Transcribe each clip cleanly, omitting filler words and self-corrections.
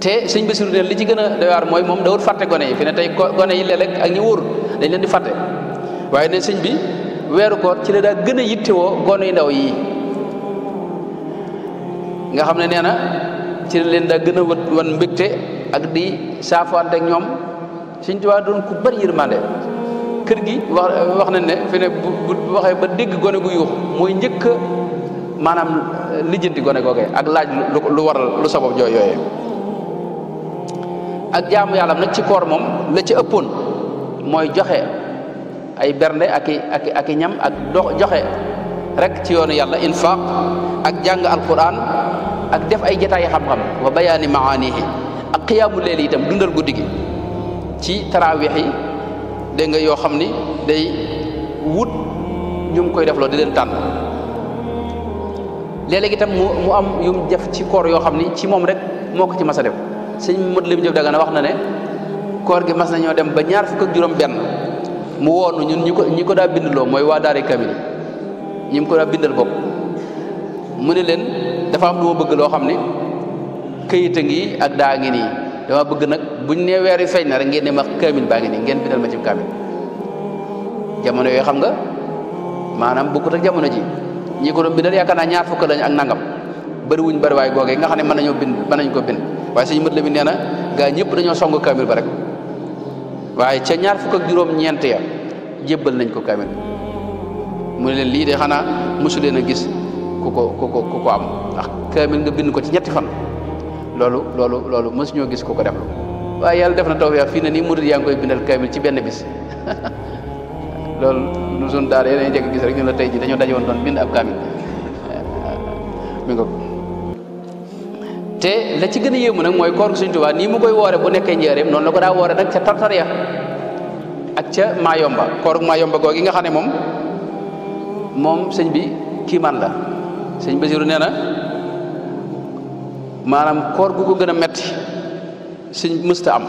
te sëñ Basiru ne li ci gën a doy waar mooy moom dawul fàtte gone yi fi ne tey gone yi léeg-léeg ak ñi wóor dañ leen di fàtte waaye ne sëñ bi weeru koor ci la daa gën a yittewoo gone yu ndaw yi nga xam ne nee na ci la leen daa gën a wan mbégte ak di saafuwante ak ñoom Sëñ Tuubaa doon ku bari yërmande kër gi wax nañ ne fi ne bu waxee ba dégg gone gu yuux mooy njëkk maanaam lijjanti gone googee ak laaj lu waral lu sabab jooy yooyee ak jaamu yàlla nag ci koor moom la ci ëppoon mooy joxe ay bernde ak i ñam ak joxe rek ci yoonu yàlla infaq ak jàng alquran ak def ay jataay xam-xam wa bayaani maanihi ak xiyaamu leeli itam dundal guddi gi ci taraawix yi dégg nga yoo xam ni day wut ñu ngi koy def loo di leen tànn léeg-léeg itam mu am yu mu def ci koor yoo xam ni ci moom rek moo ko ci mas a def sëñ Modou Lim Diop Dagana wax na ne koor gi mas nañoo dem ba ñaar fukk ak juróom benn mu woonu ñun ñi ko daa bindloo mooy waa daari kamil ñi mu ko daa bindal bopp mu ne leen dafa am lu ma bëgg loo xam ni këyit a ngi ak daa ngi nii dama bëgg nag buñ nee weer wi feeñ na rek ngeen ne ma kamil baa ngi nii ngeen bindal ma ci kamil jamono yooyu xam nga maanaam bokkut ak jamono ji ñi ko doon bindal yaakaar naa ñaar fukk lañ ak nangam bëri wuñ bëri waay googee nga xam ne mën nañ ko bind waaye sëñ mët la bi nee na gaa ñëpp dañoo song kamil ba rek waaye ca ñaar fukk ak juróom-ñeent ya jébbal nañ ko kamil mu ne leen lii de xanaa mosu leen a gis ku ko am ndax kamil nga bind ko ci ñetti fan loolu mosuñoo gis ku ko def waaye yàlla def na tawfeex fii ne nii murid yaa ngi koy bindal kamil ci benn bis loolu lu sun daal yeneen njëkk gis rek ñu la tey ji dañoo daje woon doon bind ab kamil mi nga te la ci gën a yéemu nag mooy koor gi Sëñ Tuubaa nii mu koy woore bu nekkee njëreem noonu la ko daa woore nag ca tartariya ak ca Maayomba koor gu Maayomba googi nga xam ne moom sëñ bi kiimaan la sëñ Basiru nee na maanaam koor gu ko gën a metti sëñ mësta am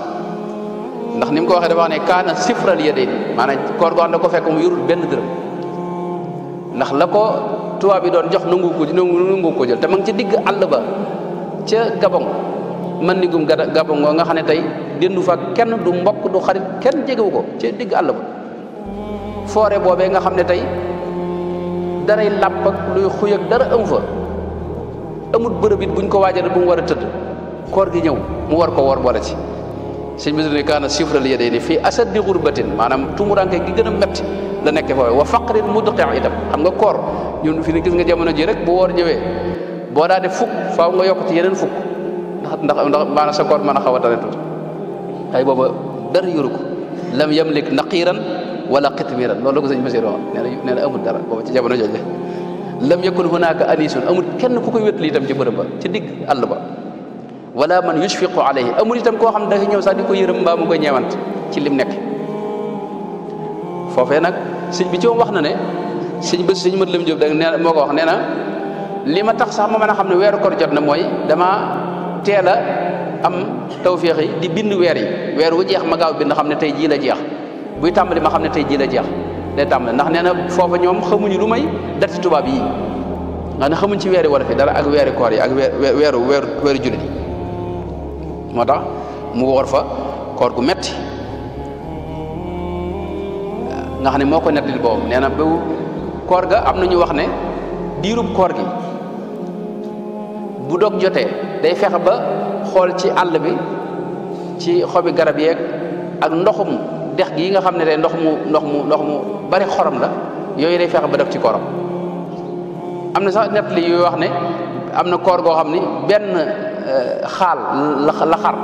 ndax ni mu ko waxee dafa wax ne kaana sifral yadayni maanaam koor goo xam ne ko fekk mu yorul benn dërëm ndax la ko tubaab bi doon jox nangu ko jël te ma ngi ci digg àll ba ca Gabon man ni gum Gabon ngoo nga xam ne tey dendu fa kenn du mbokk du xarit kenn jegewu ko ca digg àll ba foore boobee nga xam ne tey daray làpp ak luy xuy ak dara amu fa amut bërëb it buñ ko waajal bu mu war a tëdd koor gi ñëw mu war ko woor boole ci sëñ bi ne kaana sifral yadayni fii asaddi xurbatin maanaam tumuranke gi gën a metti la nekke foofu wa faqrin mudqi itam xam nga koor ñun fi ne gis nga jamono ji rek bu woor ñëwee boo daa def fukk faaw nga yokk ci yeneen fukk ndax maanaam sa koor mën a xaw a tane tuuti ay booba dara yoru ko lam yamlik naqiran wala qitmiran loolu la ko sëñ Basiru wax nee na amul dara booba ci jamono jooju lam yakun hunaka anisun amul kenn ku koy wétali itam ci bërëb ba ci digg àll ba wala man yushfiqu alayhi amul itam koo xam ne dafa ñëw sax di ko yërëm mbaa mu koy ñeewant ci lim nekk foofee nag sëñ bi ci moom wax na ne sëñ Mat Lam Jóob da nee moo ko wax nee na li ma tax sax ma mën a xam ne weeru koor jot na mooy dama teel a am tawféex yi di bind weer wu jeex ma gaaw bind xam ne tey jii la jeex buy tàmbali ma xam ne tey jii la jeex day tàmbali ndax nee na foofa ñoom xamuñu lu may dati tubaab yi nga ne xamuñ ci weeri wolof yi dara ak weeri koor yi ak weeru jullit yi moo tax mu woor fa koor gu metti nga xam ne moo ko nettali boobu nee na ba koor ga am na ñu wax ne diirub koor gi bu dog jotee day fexe ba xool ci àll bi ci xobi garab yeeg ak ndoxum dex gi nga xam ne tey ndox mu bari xorom la yooyu day fexe ba def ci kooram am na sax nettali yooyu wax ne am na koor goo xam ni benn xaal la xar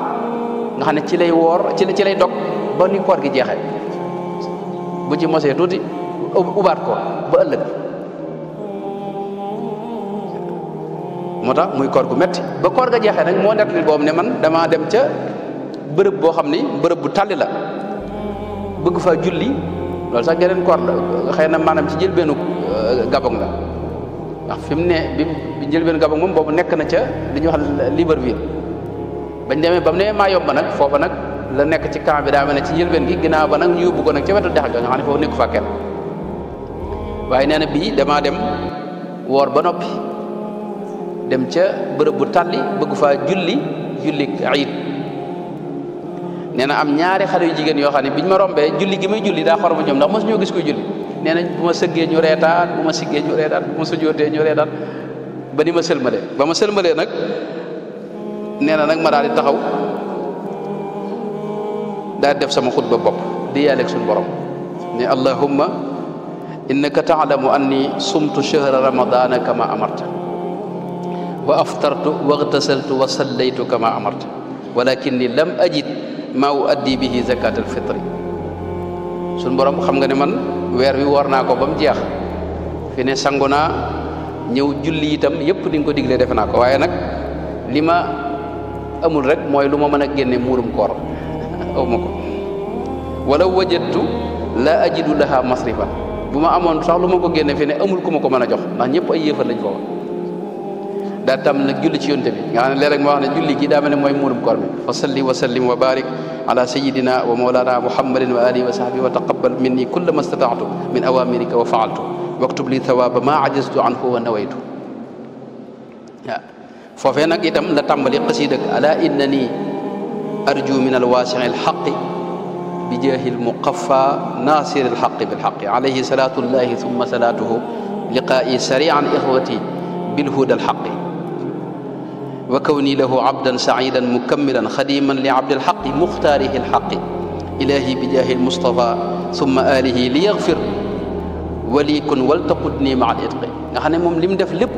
nga xam ne ci lay woor ci lay dog ba ni koor gi jeexee bu ci mosee tuuti ubaat ko ba ëllëg moo tax muy koor gu metti ba koor ga jeexee nag moo nettali boobu ne man damaa dem ca bërëb boo xam ni bërëb bu tàlli la bëgg faa julli loolu sax geneen koor la xëy na maanaam ci njëlbeenu Gabon la ndax fi mu ne bi njëlbeenu Gabon moom boobu nekk na ca li ñuy wax Libreville bañ demee ba mu ne Mayomba nag foofa nag la nekk ci camp bi daa mel ne ci njëlbeen gi ginnaaw ba nag ñu yóbbu ko nag ca wetu dex ga nga xam ne foofu nekku fa kenn waaye nee na bii damaa dem woor ba noppi dem ca bërëb bu tàlli bëgg faa julli jullik iid nee na am ñaari xale yu jigéen yoo xam ne biñ ma rombee julli gi may julli daa xorma ñoom ndax mosu ñoo gis koy julli nee nañ bu ma sëggee ñu reetaan bu ma siggee ñu reetaan bu ma sujjootee ñu reetaan ba ni ma sëlmalee ba ma sëlmalee nag nee na nag ma daal di taxaw daal di def sama xutba bopp di yàlleeg suñu borom ne allahumma innaka taalamu anni sumtu shahra ramadana kama amarta wa aftartu wa igtasaltu wa sallaytu kama amarta walakinni lam ajid ma uaddi bihi zakat alfitri suñu borom xam nga ne man weer wi woor naa ko ba mu jeex fi ne sangu naa ñëw julli itam yëpp di nga ko diglee defe naa ko waaye nag li ma amul rek mooy lu ma mën a génne muurum koor aw ma ko wala wajadtu la ajidu laha masrifan bu ma amoon sax lu ma ko génne fi ne amul ku ma ko mën a jox ndax ñëpp ay yéefar lañ foofa daa tam nag julli ci yonte bi nga xam ne léeg-léeg ma wax ne julli gi daa mel ne mooy muurum koor bi fa salli wa sallim wa barik ala sayidina wa mawlana muhammadin wa alihi wa sahbihi wa taqabbal minni kulla ma stata'tu min awamirika wa fa'altu waktub li thawaba ma ajaztu anhu wa nawaytu waaw foofee nag itam la tàmbali xasiida ala innani arju min alwaasi'i alxaqi bi jaahi almuqaffa nasiri alxaqi bilxaqi alayhi salatullahi thumma salatuhu liqaa'i sari'an ixwati bilhuda alxaqi wa kawni lahu abdan sa'idan mukammilan xadiman li abdi alxaqi muxtaarihi alxaqi ilahi bi jaahi almustafa thumma alihi li yaxfir wali kun waltaqudni ma al itqi nga xam ne moom li mu def lépp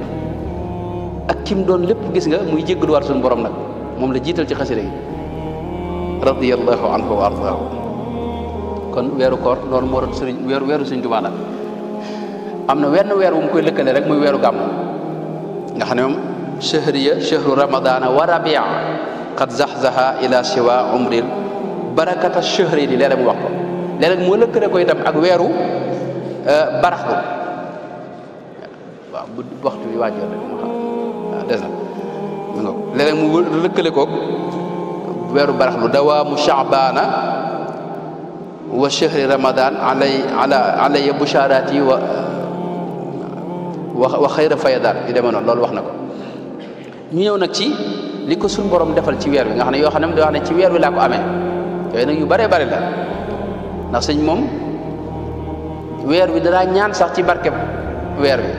ak kim doon lépp gis nga muy jéggaluwaat suñu borom nag moom la jiital ci xasida gi radiyallahu anhu wa ardaahu kon weeru koor loolu moo doon sëriñ weeru Sëriñ Tuubaa nag am na wenn weer wu mu koy lëkkale rek muy weeru gàmm nga xam ne moom shahriya shahru ramadana wa rabia qad zaxzaha ila siwa umril barakata shahri di léeg-léeg mu wax ko léeg-léeg moo lëkkale ko itam ak weeru baraxlu waaw bu waxtu bi waajoo rek ma xam waaw des na mu nga léeg-léeg mu lëkkale koog weeru baraxlu dawaamu chaabana wa chahri ramadan alaya busharati wa xayra fayadan yu demee noonu loolu wax na ko ñu ñëw nag ci li ko suñ borom defal ci weer wi nga xam ne yoo xam ne da wax ne ci weer wi laa ko amee yooyu nag yu bare bare la ndax sëñ moom weer wi danaa ñaan sax ci barkeb weer wi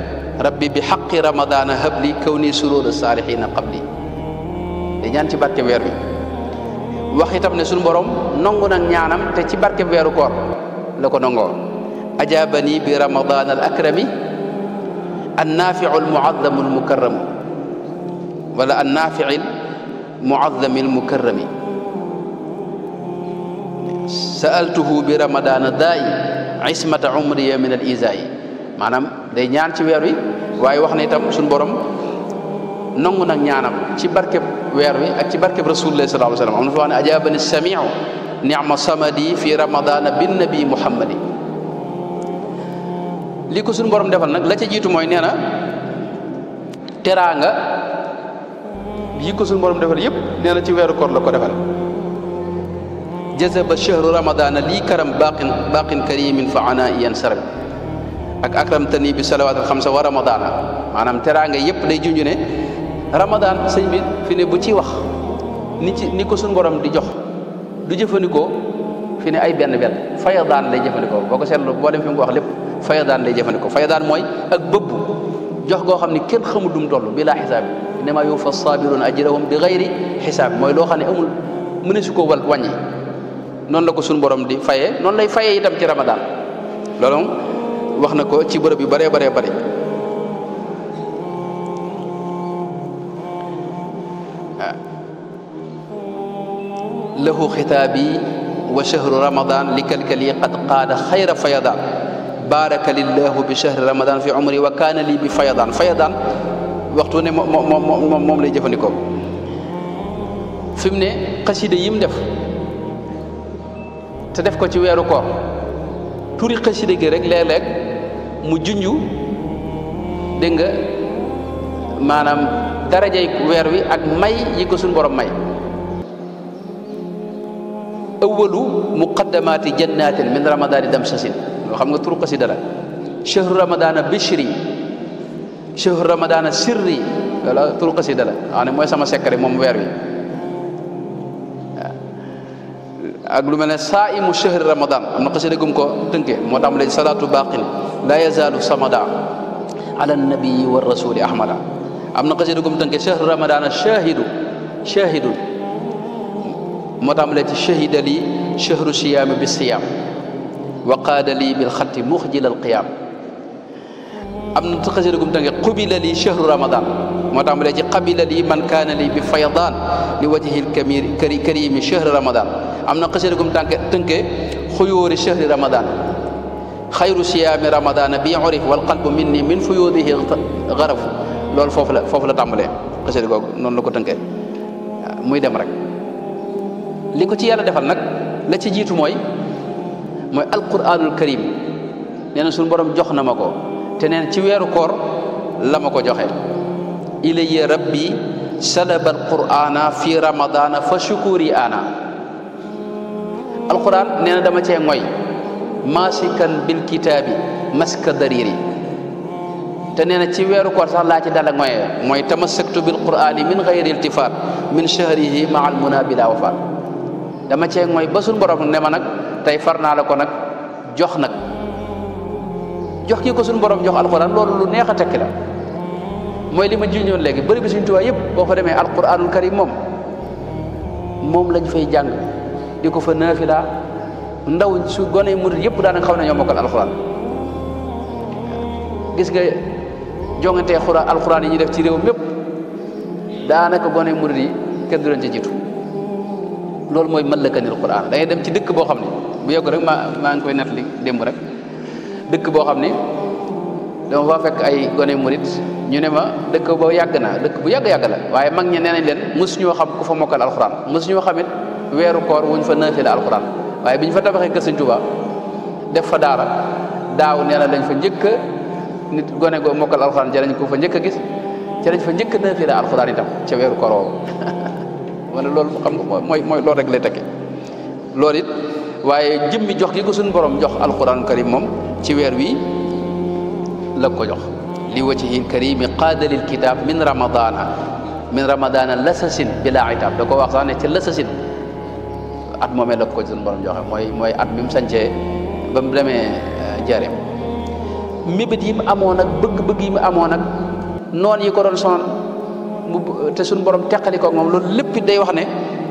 rabbi bi xaqi ramadana habli kawni surur salihina qabli da ñaan ci barkeb weer wi wax itam ne suñu borom nongu nag ñaanam te ci barkeb weeru koor la ko nongoo ajabani bi ramadan al akrami annafiu al muazzamu al mukarramu wala annafiu al muazzami al mukarrami sa'altuhu bi ramadana daayi ismata umriya min al isaayi maanaam day ñaan ci weer wi waaye wax na itam suñu borom nangu nag ñaanam ci barkeb weer wi ak ci barkeb rasulullah sallallahu alayhi wa sallam am na fa wax ne ajabani samiu ni'ma samadi fi ramadana bin nabi muhammadi li ko suñu borom defal nag la ca jiitu mooy nee na teraanga yi ko suñu borom defal yëpp nee na ci weeru koor la ko defal jazaba shahru ramadana lii karam baqin karimin fa ana iyan sarab ak akramtani bi salawat al xamsa wa ramadana maanaam teraanga yëpp day junju ne ramadan sëñ bi fi ne bu ci wax ni ko suñu borom di jox du jëfandikoo fi ne ay benn fayadaan lay jëfandikoo boo ko seetlu boo dem fi mu ko wax lépp fayadaan lay jëfandikoo fayadaan mooy ak bëbb jox goo xam ne kenn xamul dum toll bi laa xisaab bi innama yuwaffa sabiruna ajrahum bi gayri xisaab mooy loo xam ne amul mëne su ko wàññi noonu la ko suñu borom di fayee noonu lay fayee itam ci ramadan loolu moom wax na ko ci bërëb yu bëree bëree bëri lahu xitaabi wa shahru ramadan li kalkali qad qaada xayra fayadan baraka lillahu bi shahri ramadan fi umri wa kaana lii bi fayadan waxtu ne moom lay jëfandikoo fi mu ne xasida yim def te def ko ci weeru koor turi xasida gi rek léeg-léeg mu junju dégg nga maanaam darajay weer wi ak may yi ko suñu borom may awalu muqaddamati jannatin min ramadani damsasin loo xam nga turu xasida la chahru ramadana bishri chahru ramadana sirri wala turu xasida la xam ne mooy sama secret moom weer wi ak lu mel ne saa'imu shahri ramadan am na xasida gum ko tënke moo tax mu leen salaatu baqin la yazaalu samada ala nabii wa rasuli ahmada am na xasida gum tënke shahru ramadana shahidun moo tax mu leen ci shahida li shahru siyaami bi siyaam wa qaada li bil xatti muxjil al qiyaam am na xasida gum tënke qubila li shahru ramadan moo tax mu leen ci qabila li man kaana li bi faydaan li wajhi l karimi shahri ramadan am na xasida gum tënke xuyóori shahri ramadan xayru siyaami ramadana bi urif wal qalbu minni min fuyudihi garafu loolu foofu la tàmbalee xasida googu noonu la ko tënkee muy dem rek li ko ci yàlla defal nag la ci jiitu mooy alquranul karim nee na suñu borom jox na ma ko te neen ci weeru koor la ma ko joxe ilayya rabbi salaba alqurana fi ramadana fa shukuri ana alquran nee na dama cee ngoy masikan bil kitaabi maska dariri te nee na ci weeru koor sax laa ci dala ngoyee mooy tamassaktu bil qurani min gayri iltifat min shahrihi ma al muna bila wafat dama cee ngoy ba suñ borom ne ma nag tey far naa la ko nag jox ki ko suñ borom jox alquran loolu lu neex a tekki la mooy li ma junjoon léegi bëri bi suñ tubaab yëpp boo fa demee alquranul karim moom lañ fay jàng di ko fa naafila ndaw su gone murid yëpp daanaka xaw nañoo mokkal alquran gis nga jongantee alquran yi ñu def ci réew mépp daanaka gone murid yi kenn du leen ci jiitu loolu mooy mallakanil quran da ngay dem ci dëkk boo xam ne bu yegg rek maa ngi koy nettali démb rek dëkk boo xam ni dama faa fekk ay gone murid ñu ne ma dëkk boo yàgg na dëkk bu yàgg la waaye mag ñi nee nañ leen mosuñoo xam ku fa mokkal alquran mosuñoo xam it weeru koor wuñ fa naafila alquran waaye bi ñu fa tabaxee kër Sëñ Tuubaa def fa daara daaw nee na lañ fa njëkk nit gone go mokkal alquran jarañ ko fa njëkk a gis ca lañ fa njëkk naafila alquran itam ca weeru koor woowu wala loolu xam nga mooy loolu rek lay tekki loolu it waaye jëmmi jox gi ko suñu borom jox alquran karim moom ci weer wi la ko jox li wajhil karimi qaadalil kitab min ramadana lasasin bila itab da ko wax sax ne ci lasasin at moomee la ko suñu borom joxe mooy at mi mu sancee ba mu demee jareem mébét yi mu amoon ak bëgg-bëgg yi mu amoon ak noon yi ko doon sonal te suñu borom teqali ko moom loolu lépp day wax ne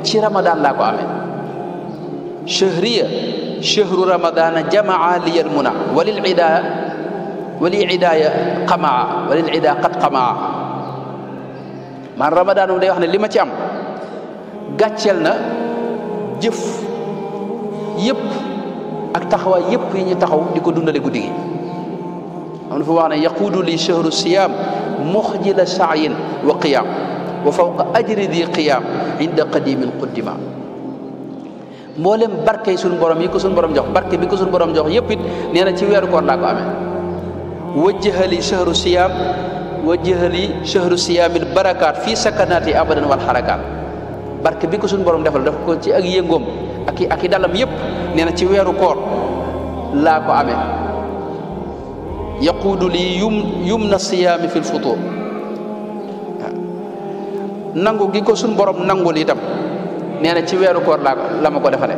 ci ramadan laa ko amee shahru ramadana jamaa liyal muna walil idaaya qad qamaa man ramadan moom day wax ne li ma ci am gàcceel na jëf yëpp ak taxawaay yëpp yi ñu taxaw di ko dundale guddi gi am na fa wax ne yaquudu li shahru siyam muxjila saayin wa qiyam wa fawqa ajri di qiyam inda qadimin quddima mboolem barke suñu borom yi ko suñu borom jox barke bi ko suñu borom jox yëpp it nee na ci weeru koor laa ko amee wajjahali shahru siyaamil barakaat fii sakanaati abadan wal xarakaat barke bi ko suñu borom defal daf ko ci ak yëngoom ak i dalam yëpp nee na ci weeru koor laa ko amee yaquudu li yumna siyaami fil futur nangu gi ko suñu borom nangul itam nee na ci weeru koor la ma ko defale